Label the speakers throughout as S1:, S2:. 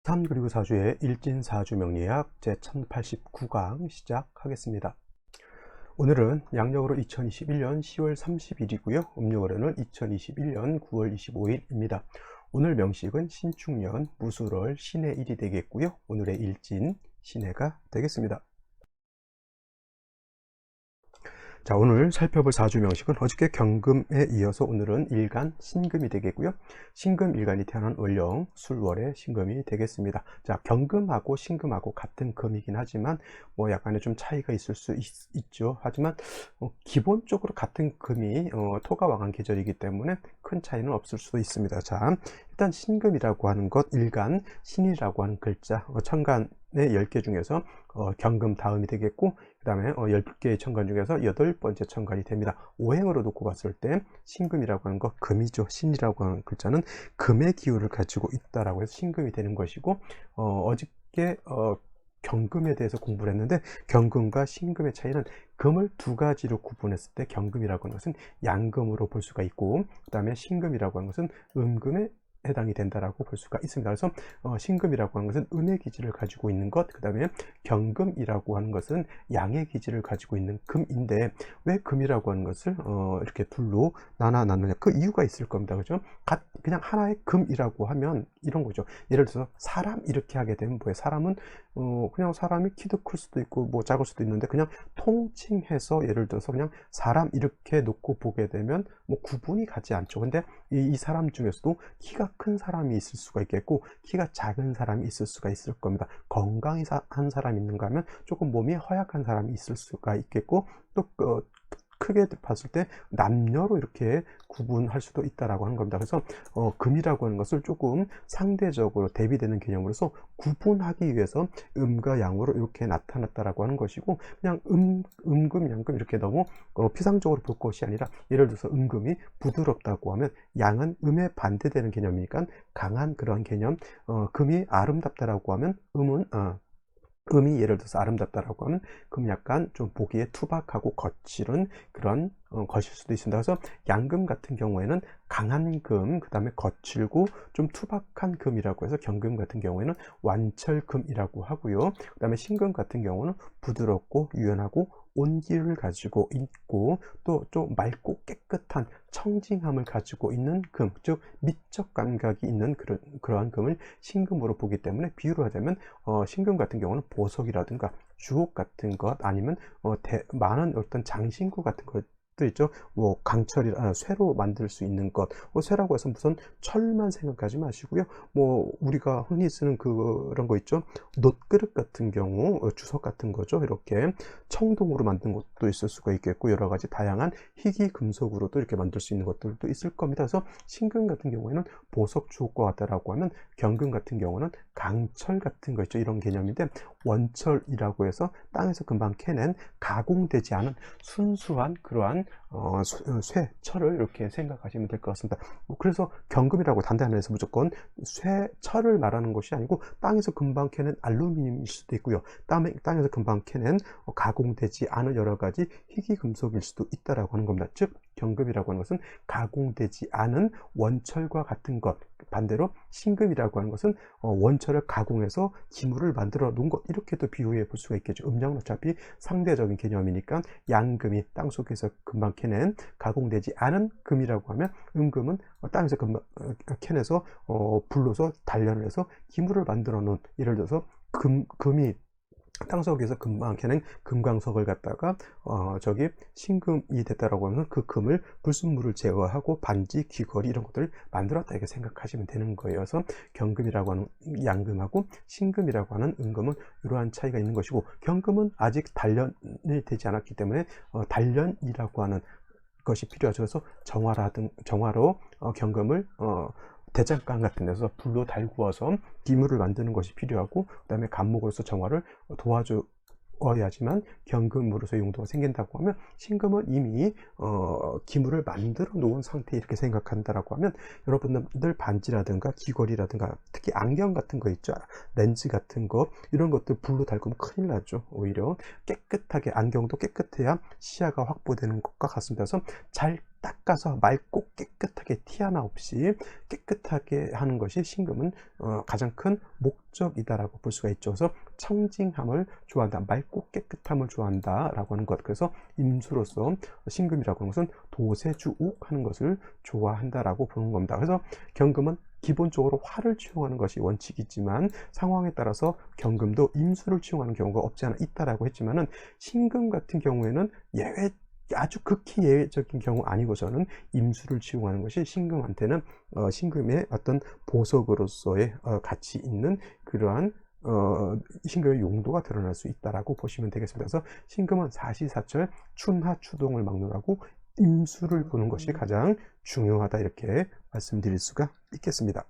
S1: 3 그리고 4주의 일진사주 명리학 제1089강 시작하겠습니다. 오늘은 양력으로 2021년 10월 30일이고요. 음력으로는 2021년 9월 25일입니다. 오늘 명식은 신축년 무술월 신의 일이 되겠고요. 오늘의 일진 신해가 되겠습니다. 자, 오늘 살펴볼 사주 명식은 어저께 경금에 이어서 오늘은 일간 신금이 되겠고요. 신금 일간이 태어난 월령 술월의 신금이 되겠습니다. 자, 경금하고 신금하고 같은 금이긴 하지만 뭐 약간의 좀 차이가 있을 수 있죠. 하지만 기본적으로 같은 금이 토가 왕한 계절이기 때문에 큰 차이는 없을 수도 있습니다. 자, 일단 신금이라고 하는 것, 일간, 신이라고 하는 글자, 천간의 10개 중에서 경금 다음이 되겠고, 그 다음에 10개의 천간 중에서 8번째 천간이 됩니다. 오행으로 놓고 봤을 때 신금이라고 하는 것, 금이죠. 신이라고 하는 글자는 금의 기운을 가지고 있다라고 해서 신금이 되는 것이고, 어저께 경금에 대해서 공부를 했는데, 경금과 신금의 차이는 금을 두 가지로 구분했을 때 경금이라고 하는 것은 양금으로 볼 수가 있고, 그 다음에 신금이라고 하는 것은 음금에 해당이 된다라고 볼 수가 있습니다. 그래서 신금이라고 하는 것은 음의 기질을 가지고 있는 것, 그 다음에 경금이라고 하는 것은 양의 기질을 가지고 있는 금인데, 왜 금이라고 하는 것을 이렇게 둘로 나누냐, 그 이유가 있을 겁니다. 그죠? 그냥 하나의 금이라고 하면 이런 거죠. 예를 들어서 사람 이렇게 하게 되면 뭐예요? 사람은 그냥 사람이 키도 클 수도 있고 뭐 작을 수도 있는데, 그냥 통칭해서 예를 들어서 그냥 사람 이렇게 놓고 보게 되면 뭐 구분이 가지 않죠. 근데 이 사람 중에서도 키가 큰 사람이 있을 수가 있겠고, 키가 작은 사람이 있을 수가 있을 겁니다. 건강한 사람이 있는가 하면 조금 몸이 허약한 사람이 있을 수가 있겠고, 또 크게 봤을 때 남녀로 이렇게 구분할 수도 있다라고 하는 겁니다. 그래서 금이라고 하는 것을 조금 상대적으로 대비되는 개념으로서 구분하기 위해서 음과 양으로 이렇게 나타났다라고 하는 것이고, 그냥 음금, 양금 이렇게 너무 피상적으로 볼 것이 아니라, 예를 들어서 음금이 부드럽다고 하면 양은 음에 반대되는 개념이니까 강한 그런 개념, 금이 아름답다라고 하면 음이 예를 들어서 아름답다라고 하면 금이 약간 좀 보기에 투박하고 거칠은 그런 것일 수도 있습니다. 그래서 양금 같은 경우에는 강한 금, 그 다음에 거칠고 좀 투박한 금이라고 해서 경금 같은 경우에는 완철금이라고 하고요. 그 다음에 신금 같은 경우는 부드럽고 유연하고 온기를 가지고 있고, 또 좀 맑고 깨끗한 청징함을 가지고 있는 금, 즉 미적 감각이 있는 그러한 금을 신금으로 보기 때문에, 비유를 하자면 신금 같은 경우는 보석이라든가 주옥 같은 것, 아니면 많은 어떤 장신구 같은 것 있죠. 뭐 쇠로 만들 수 있는 것, 쇠라고 해서 무슨 철만 생각하지 마시고요. 뭐 우리가 흔히 쓰는 그런 거 있죠. 놋그릇 같은 경우 주석 같은 거죠. 이렇게 청동으로 만든 것도 있을 수가 있겠고, 여러 가지 다양한 희귀 금속으로도 이렇게 만들 수 있는 것들도 있을 겁니다. 그래서 신금 같은 경우에는 보석 주옥과 같다라고 하면, 경금 같은 경우는 강철 같은 거 있죠. 이런 개념인데, 원철이라고 해서 땅에서 금방 캐낸 가공되지 않은 순수한 그러한 쇠, 철을 이렇게 생각하시면 될 것 같습니다. 그래서 경금이라고 단단히 해서 무조건 쇠, 철을 말하는 것이 아니고, 땅에서 금방 캐낸 알루미늄일 수도 있고요. 땅에서 금방 캐낸 가공되지 않은 여러 가지 희귀 금속일 수도 있다라고 하는 겁니다. 즉 경금이라고 하는 것은 가공되지 않은 원철과 같은 것, 반대로 신금이라고 하는 것은 원철을 가공해서 기물을 만들어 놓은 것, 이렇게도 비유해 볼 수가 있겠죠. 음양은 어차피 상대적인 개념이니까, 양금이 땅속에서 금방 캐낸 가공되지 않은 금이라고 하면, 음금은 땅에서 금방 캐내서 불로서 단련을 해서 기물을 만들어 놓은, 예를 들어서 금이 땅속에서 금방 캐낸 금광석을 갖다가 저기 신금이 됐다라고 하면, 그 금을 불순물을 제거하고 반지, 귀걸이 이런 것들을 만들었다, 이렇게 생각하시면 되는 거예요. 그래서 경금이라고 하는 양금하고 신금이라고 하는 음금은 이러한 차이가 있는 것이고, 경금은 아직 단련이 되지 않았기 때문에 단련이라고 하는 것이 필요하죠. 그래서 정화로 경금을 대장간 같은 데서 불로 달구어서 기물을 만드는 것이 필요하고, 그 다음에 간목으로서 정화를 도와줘야지만 경금으로서 용도가 생긴다고 하면, 신금은 이미 기물을 만들어 놓은 상태, 이렇게 생각한다라고 하면, 여러분들 반지라든가 귀걸이라든가 특히 안경 같은 거 있죠. 렌즈 같은 거, 이런 것들 불로 달구면 큰일 나죠. 오히려 깨끗하게, 안경도 깨끗해야 시야가 확보되는 것과 같습니다. 그래서 잘 닦아서 맑고 깨끗하게 티 하나 없이 깨끗하게 하는 것이 신금은 가장 큰 목적이다라고 볼 수가 있죠. 그래서 청징함을 좋아한다, 맑고 깨끗함을 좋아한다라고 하는 것. 그래서 임수로서 신금이라고 하는 것은 도세주옥하는 것을 좋아한다라고 보는 겁니다. 그래서 경금은 기본적으로 화를 취용하는 것이 원칙이지만 상황에 따라서 경금도 임수를 취용하는 경우가 없지 않아 있다라고 했지만은 신금 같은 경우에는 아주 극히 예외적인 경우 아니고서는 임수를 취용하는 것이 신금한테는 신금의 어떤 보석으로서의 가치 있는 그러한 신금의 용도가 드러날 수 있다라고 보시면 되겠습니다. 그래서 신금은 사시사철 춘하추동을 막론하고 임수를 보는 것이 가장 중요하다, 이렇게 말씀드릴 수가 있겠습니다.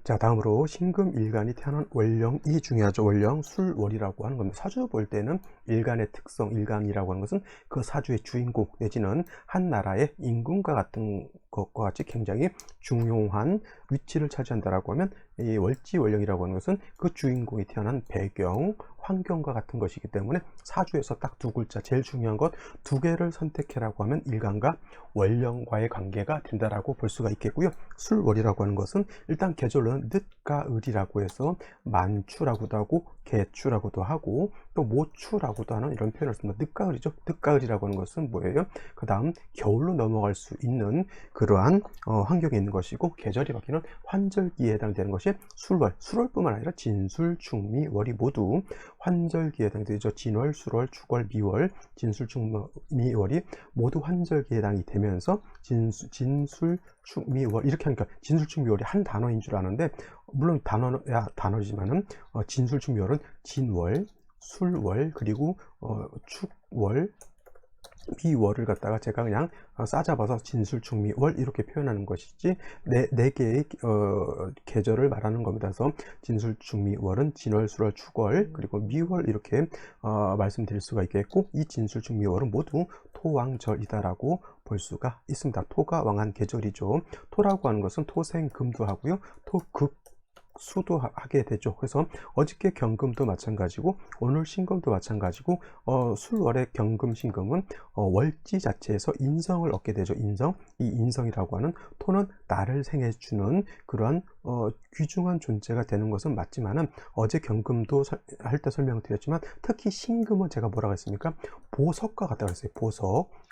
S1: 자, 다음으로 신금일간이 태어난 월령이 중요하죠. 월령, 술월이라고 하는 겁니다. 사주 볼 때는 일간의 특성, 일간이라고 하는 것은 그 사주의 주인공 내지는 한 나라의 임금과 같은 것과 같이 굉장히 중요한 위치를 차지한다라고 하면, 이 월지월령이라고 하는 것은 그 주인공이 태어난 배경, 환경과 같은 것이기 때문에 사주에서 딱 두 글자, 제일 중요한 것 두 개를 선택해라고 하면 일간과 월령과의 관계가 된다라고 볼 수가 있겠고요. 술월이라고 하는 것은 일단 계절로는 늦과 을이라고 해서 만추라고도 하고 개추라고도 하고 또 모추라고도 하는 이런 표현을 씁니다. 늦과 을이죠. 늦과 을이라고 하는 것은 뭐예요? 그 다음 겨울로 넘어갈 수 있는 그러한 환경에 있는 것이고, 계절이 바뀌는 환절기에 해당되는 것이 술월, 술월뿐만 아니라 진술, 충미, 월이 모두 환절기에 해당되죠. 진월, 술월, 축월, 미월, 진술, 충미, 월이 모두 환절기에 해당이 되면서 진술, 충미, 월 이렇게 하니까 진술, 충미, 월이 한 단어인 줄 아는데, 물론 단어야 단어지만은 진술, 충미, 월은 진월, 술월, 그리고 축월, 미월을 갖다가 제가 그냥 싸잡아서 진술충미월 이렇게 표현하는 것이지, 네 개의 계절을 말하는 겁니다. 그래서 진술충미월은 진월, 술월, 축월, 그리고 미월 이렇게 말씀드릴 수가 있겠고, 이 진술충미월은 모두 토왕절이다라고 볼 수가 있습니다. 토가 왕한 계절이죠. 토라고 하는 것은 토생금도 하고요, 토극 수도 하게 되죠. 그래서 어저께 경금도 마찬가지고 오늘 신금도 마찬가지고, 술월의 경금 신금은 월지 자체에서 인성을 얻게 되죠. 인성, 이 인성이라고 하는 토는 나를 생해주는 그러한 귀중한 존재가 되는 것은 맞지만은, 어제 경금도 할 때 설명을 드렸지만 특히 신금은 제가 뭐라고 했습니까? 보석과 같다고 했어요.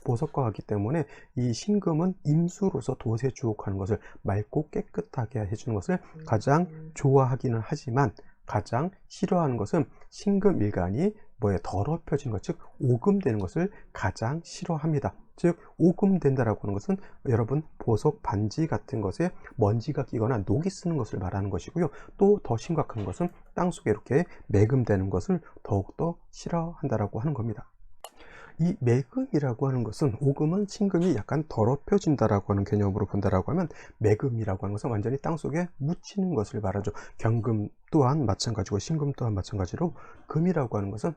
S1: 보석과 같기 때문에 이 신금은 임수로서 도세주옥하는 것을, 맑고 깨끗하게 해주는 것을 가장 좋아하기는 하지만 가장 싫어하는 것은 신금일간이 더럽혀진 것, 즉 오금되는 것을 가장 싫어합니다. 즉 오금된다라고 하는 것은 여러분 보석 반지 같은 것에 먼지가 끼거나 녹이 쓰는 것을 말하는 것이고요. 또 더 심각한 것은 땅속에 이렇게 매금되는 것을 더욱더 싫어한다라고 하는 겁니다. 이 매금이라고 하는 것은, 오금은 신금이 약간 더럽혀진다라고 하는 개념으로 본다라고 하면, 매금이라고 하는 것은 완전히 땅속에 묻히는 것을 말하죠. 경금 또한 마찬가지고 신금 또한 마찬가지로 금이라고 하는 것은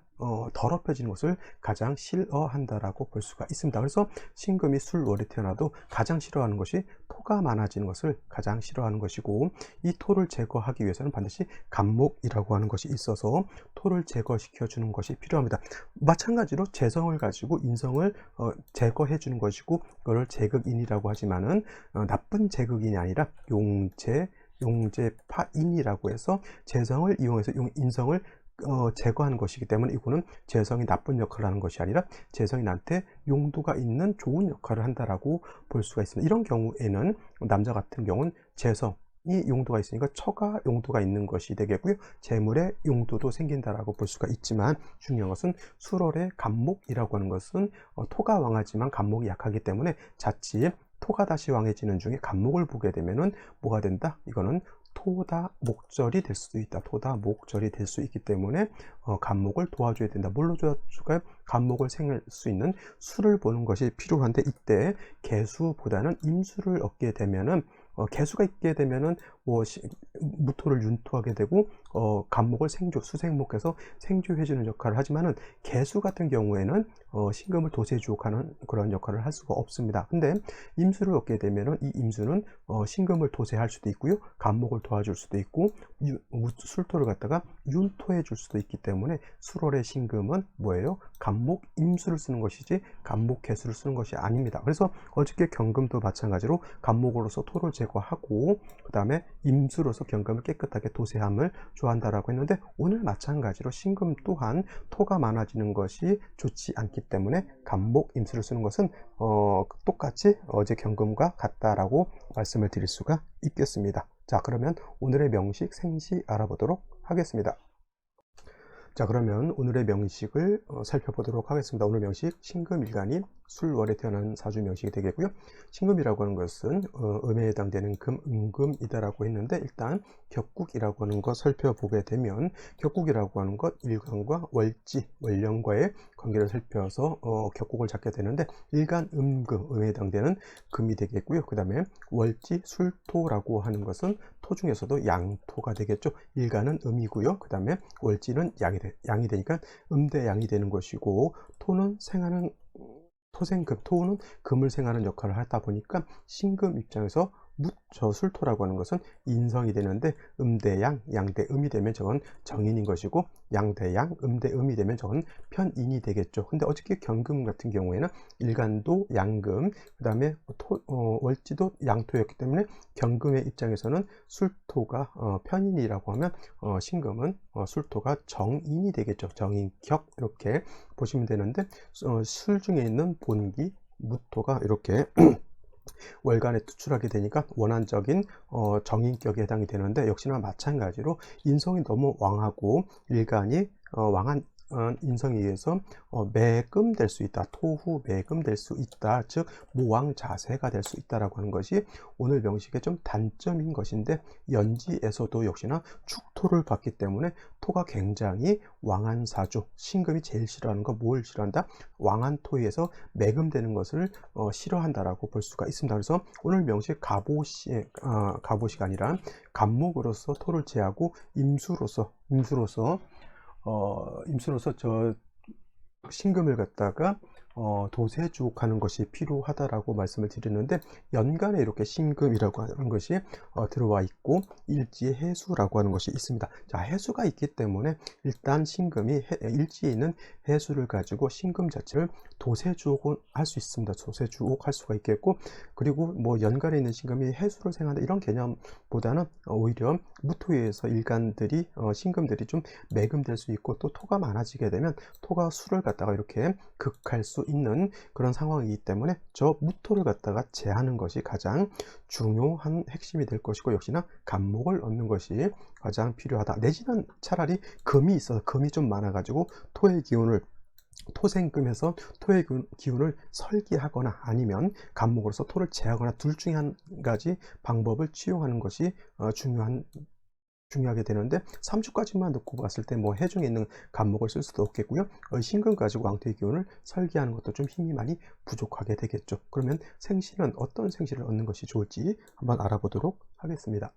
S1: 더럽혀지는 것을 가장 싫어한다라고 볼 수가 있습니다. 그래서 신금이 술월에 태어나도 가장 싫어하는 것이 토가 많아지는 것을 가장 싫어하는 것이고, 이 토를 제거하기 위해서는 반드시 간목이라고 하는 것이 있어서 토를 제거시켜 주는 것이 필요합니다. 마찬가지로 재성을 가지고 인성을 제거해 주는 것이고, 그걸 제극인이라고 하지만은 나쁜 제극인이 아니라 용제파인이라고 해서 재성을 이용해서 인성을 제거하는 것이기 때문에, 이거는 재성이 나쁜 역할을 하는 것이 아니라 재성이 나한테 용도가 있는 좋은 역할을 한다라고 볼 수가 있습니다. 이런 경우에는 남자 같은 경우는 재성이 용도가 있으니까 처가 용도가 있는 것이 되겠고요, 재물의 용도도 생긴다라고 볼 수가 있지만, 중요한 것은 술월의 간목이라고 하는 것은 토가 왕하지만 간목이 약하기 때문에 자칫 토가 다시 왕해지는 중에 간목을 보게 되면은 뭐가 된다? 이거는 토다 목절이 될 수도 있다. 토다 목절이 될 수 있기 때문에 간목을 도와줘야 된다. 뭘로 도와줄까요? 간목을 생길 수 있는 수를 보는 것이 필요한데, 이때 개수보다는 임수를 얻게 되면은, 개수가 있게 되면은 무토를 윤토하게 되고 간목을 생조, 수생목해서 생조해 주는 역할을 하지만은 개수 같은 경우에는 신금을 도세주옥하는 그런 역할을 할 수가 없습니다. 근데 임수를 얻게 되면은 이 임수는 신금을 도세할 수도 있고요, 간목을 도와줄 수도 있고, 술토를 갖다가 윤토해 줄 수도 있기 때문에 술월의 신금은 뭐예요? 간목 임수를 쓰는 것이지 간목 개수를 쓰는 것이 아닙니다. 그래서 어저께 경금도 마찬가지로 간목으로서 토를 제거하고 그 다음에 임수로서 경금을 깨끗하게 도세함을 좋아한다라고 했는데, 오늘 마찬가지로 신금 또한 토가 많아지는 것이 좋지 않기 때문에 간목 임수를 쓰는 것은 똑같이 어제 경금과 같다라고 말씀을 드릴 수가 있겠습니다. 자, 그러면 오늘의 명식 생시 알아보도록 하겠습니다. 자, 그러면 오늘의 명식을 살펴보도록 하겠습니다. 오늘 명식 신금일간이 술월에 태어난 사주 명식이 되겠고요. 신금이라고 하는 것은 음에 해당되는 금, 음금이다라고 했는데, 일단 격국이라고 하는 것 살펴보게 되면, 격국이라고 하는 것 일간과 월지, 월령과의 관계를 살펴서 격국을 잡게 되는데, 일간 음금, 음에 해당되는 금이 되겠고요. 그 다음에 월지 술토라고 하는 것은 토 중에서도 양토가 되겠죠. 일간은 음이고요. 그 다음에 월지는 양이 되니까 음대 양이 되는 것이고, 토는 생하는 토생금, 토는 금을 생하는 역할을 하다 보니까 신금 입장에서 술토라고 하는 것은 인성이 되는데, 음대양, 양대음이 되면 저건 정인인 것이고, 양대양, 음대음이 되면 저건 편인이 되겠죠. 근데 어저께 경금 같은 경우에는 일간도 양금, 그 다음에 월지도 양토였기 때문에 경금의 입장에서는 술토가 편인이라고 하면 신금은 술토가 정인이 되겠죠. 정인격, 이렇게 보시면 되는데, 술 중에 있는 본기, 무토가 이렇게 월간에 투출하게 되니까 원한적인 정인격에 해당이 되는데, 역시나 마찬가지로 인성이 너무 왕하고 일간이 왕한 인성에 의해서 매금될 수 있다, 토후 매금될 수 있다, 즉 모왕 자세가 될 수 있다라고 하는 것이 오늘 명식의 좀 단점인 것인데, 연지에서도 역시나 축토를 받기 때문에 토가 굉장히 왕한 사주, 신금이 제일 싫어하는 거 뭘 싫어한다? 왕한 토에서 매금되는 것을 싫어한다라고 볼 수가 있습니다. 그래서 오늘 명식 갑오시가 아니라 간목으로서 토를 제하고 임수로서 저 신금을 갖다가 도세주옥하는 것이 필요하다라고 말씀을 드렸는데, 연간에 이렇게 신금이라고 하는 것이 들어와 있고, 일지에 해수라고 하는 것이 있습니다. 자, 해수가 있기 때문에 일단 신금이 일지에 있는 해수를 가지고 신금 자체를 도세주옥을 할 수 있습니다. 도세주옥 할 수가 있겠고, 그리고 뭐 연간에 있는 신금이 해수를 생한다 이런 개념보다는 오히려 무토에서 일간들이 신금들이 좀 매금될 수 있고, 또 토가 많아지게 되면 토가 수를 갖다가 이렇게 극할 수 있는 그런 상황이기 때문에 저 무토를 갖다가 제하는 것이 가장 중요한 핵심이 될 것이고, 역시나 간목을 얻는 것이 가장 필요하다. 내지는 차라리 금이 있어서, 금이 좀 많아 가지고 토의 기운을 토생금에서 토의 기운을 설기하거나 아니면 간목으로서 토를 제하거나, 둘 중에 한 가지 방법을 취용하는 것이 중요하게 되는데, 3주까지만 놓고 봤을 때 뭐 해중에 있는 간목을 쓸 수도 없겠고요. 신금 가지고 왕토의 기운을 설계하는 것도 좀 힘이 많이 부족하게 되겠죠. 그러면 생시는 어떤 생시를 얻는 것이 좋을지 한번 알아보도록 하겠습니다.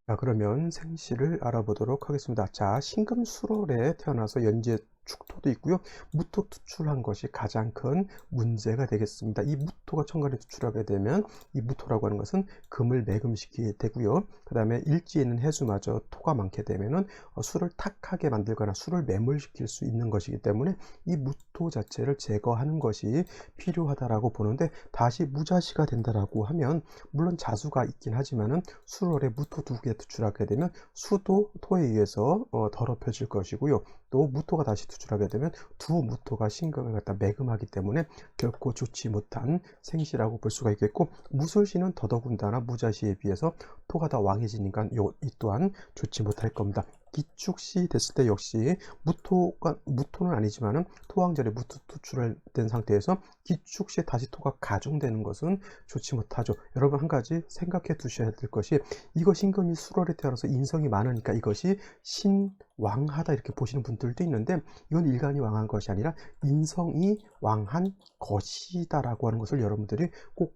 S1: 자, 그러면 생시를 알아보도록 하겠습니다. 자, 신금술월에 태어나서 연지에 축토도 있고요. 무토 투출한 것이 가장 큰 문제가 되겠습니다. 이 무토가 천간에 투출하게 되면 이 무토라고 하는 것은 금을 매금시키게 되고요. 그 다음에 일지에는 해수마저 토가 많게 되면은 술을 탁하게 만들거나 술을 매몰시킬 수 있는 것이기 때문에 이 무토 자체를 제거하는 것이 필요하다라고 보는데, 다시 무자시가 된다라고 하면 물론 자수가 있긴 하지만은 술월에 무토 두 개 투출하게 되면 수도 토에 의해서 더럽혀질 것이고요. 또 무토가 다시 투출하게 되면 두 무토가 신금을 갖다 매금하기 때문에 결코 좋지 못한 생시라고 볼 수가 있겠고, 무술시는 더더군다나 무자시에 비해서 토가 더 왕해지니까 이 또한 좋지 못할 겁니다. 기축시 됐을 때 역시 무토는 아니지만은 토왕절에 무토 투출을 된 상태에서 기축시에 다시 토가 가중되는 것은 좋지 못하죠. 여러분, 한 가지 생각해 두셔야 될 것이, 이거 신금이 술월에 태어나서 인성이 많으니까 이것이 신왕하다 이렇게 보시는 분들도 있는데, 이건 일간이 왕한 것이 아니라 인성이 왕한 것이다라고 하는 것을 여러분들이 꼭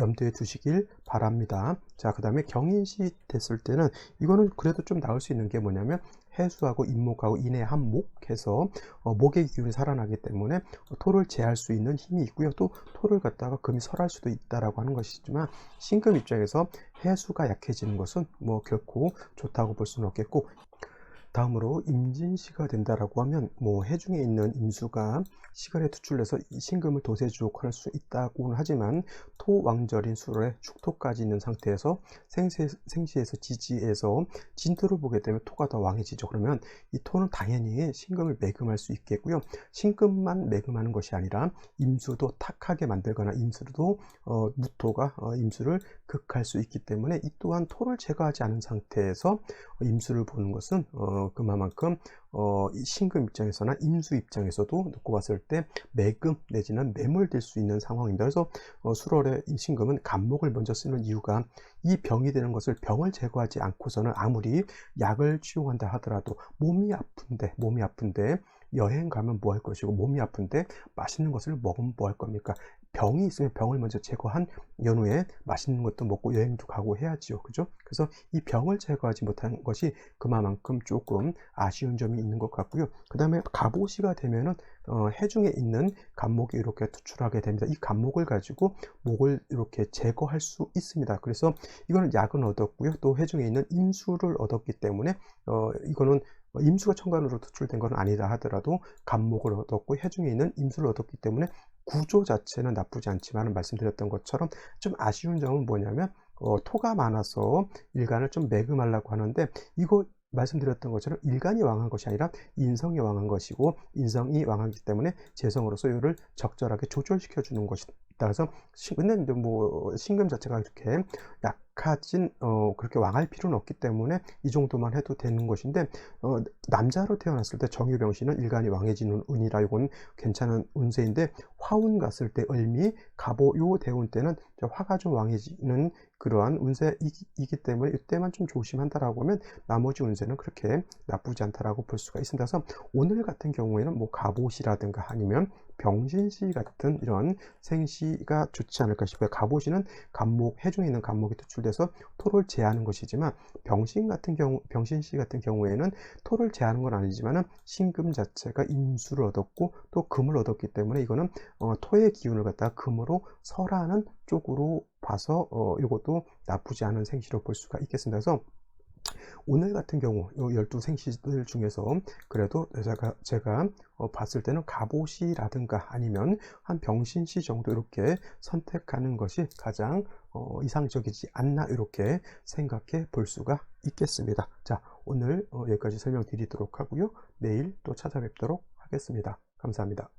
S1: 염두에 두시길 바랍니다. 자, 그 다음에 경인시 됐을 때는 이거는 그래도 좀 나올 수 있는 게 뭐냐면 해수하고 임목하고 인의 한목해서 목의 기운이 살아나기 때문에 토를 제할 수 있는 힘이 있고요. 또 토를 갖다가 금이 설할 수도 있다라고 하는 것이지만 신금 입장에서 해수가 약해지는 것은 뭐 결코 좋다고 볼 수는 없겠고, 다음으로 임진시가 된다라고 하면 뭐 해중에 있는 임수가 시간에 투출해서 이 신금을 도세주옥할 수 있다고는 하지만 토왕절인 수월에 축토까지 있는 상태에서 생시에서 지지에서 진토를 보게 되면 토가 더 왕해지죠. 그러면 이 토는 당연히 신금을 매금할 수 있겠고요. 신금만 매금하는 것이 아니라 임수도 탁하게 만들거나 임수도 무토가 임수를 극할 수 있기 때문에 이 또한 토를 제거하지 않은 상태에서 임수를 보는 것은 그만큼 이 신금 입장에서나 임수 입장에서도 놓고 봤을 때 매금 내지는 매몰될 수 있는 상황입니다. 그래서 수월의 이 신금은 간목을 먼저 쓰는 이유가 이 병이 되는 것을 병을 제거하지 않고서는 아무리 약을 치용한다 하더라도 몸이 아픈데 여행 가면 뭐 할 것이고, 몸이 아픈데 맛있는 것을 먹으면 뭐 할 겁니까? 병이 있으면 병을 먼저 제거한 연후에 맛있는 것도 먹고 여행도 가고 해야지요. 그죠? 그래서 이 병을 제거하지 못한 것이 그만큼 조금 아쉬운 점이 있는 것 같고요. 그 다음에 갑오시가 되면은 해중에 있는 간목이 이렇게 투출하게 됩니다. 이 간목을 가지고 목을 이렇게 제거할 수 있습니다. 그래서 이거는 약은 얻었고요. 또 해중에 있는 임수를 얻었기 때문에 이거는 임수가 천간으로 투출된 건 아니다 하더라도 간목을 얻었고 해중에 있는 임수를 얻었기 때문에 구조 자체는 나쁘지 않지만 말씀드렸던 것처럼 좀 아쉬운 점은 뭐냐면 토가 많아서 일간을 좀 매금하려고 하는데, 이거 말씀드렸던 것처럼 일간이 왕한 것이 아니라 인성이 왕한 것이고, 인성이 왕하기 때문에 재성으로서 이를 적절하게 조절시켜 주는 것이다. 그래서 근데 뭐 신금 자체가 이렇게 약하진 그렇게 왕할 필요는 없기 때문에 이 정도만 해도 되는 것인데, 남자로 태어났을 때 정유병신은 일간이 왕해지는 운이라 이건 괜찮은 운세인데, 화운 갔을 때 을미 갑오 요 대운 때는 화가 좀 왕해지는 그러한 운세이기 때문에 이때만 좀 조심한다라고 하면 나머지 운세는 그렇게 나쁘지 않다라고 볼 수가 있습니다. 그래서 오늘 같은 경우에는 뭐 갑오시라든가 아니면 병신시 같은 이런 생시가 좋지 않을까 싶어요. 갑오시는 간목, 해중에 있는 간목이 투출돼서 토를 제하는 것이지만, 병신시 같은 경우에는 토를 제하는 건 아니지만은 신금 자체가 임수를 얻었고 또 금을 얻었기 때문에 이거는 토의 기운을 갖다가 금으로 설하는 쪽으로 봐서 이것도 나쁘지 않은 생시로 볼 수가 있겠습니다. 그래서 오늘 같은 경우 이 12생시들 중에서 그래도 제가 봤을 때는 갑오시라든가 아니면 한 병신시 정도 이렇게 선택하는 것이 가장 이상적이지 않나 이렇게 생각해 볼 수가 있겠습니다. 자, 오늘 여기까지 설명드리도록 하고요. 내일 또 찾아뵙도록 하겠습니다. 감사합니다.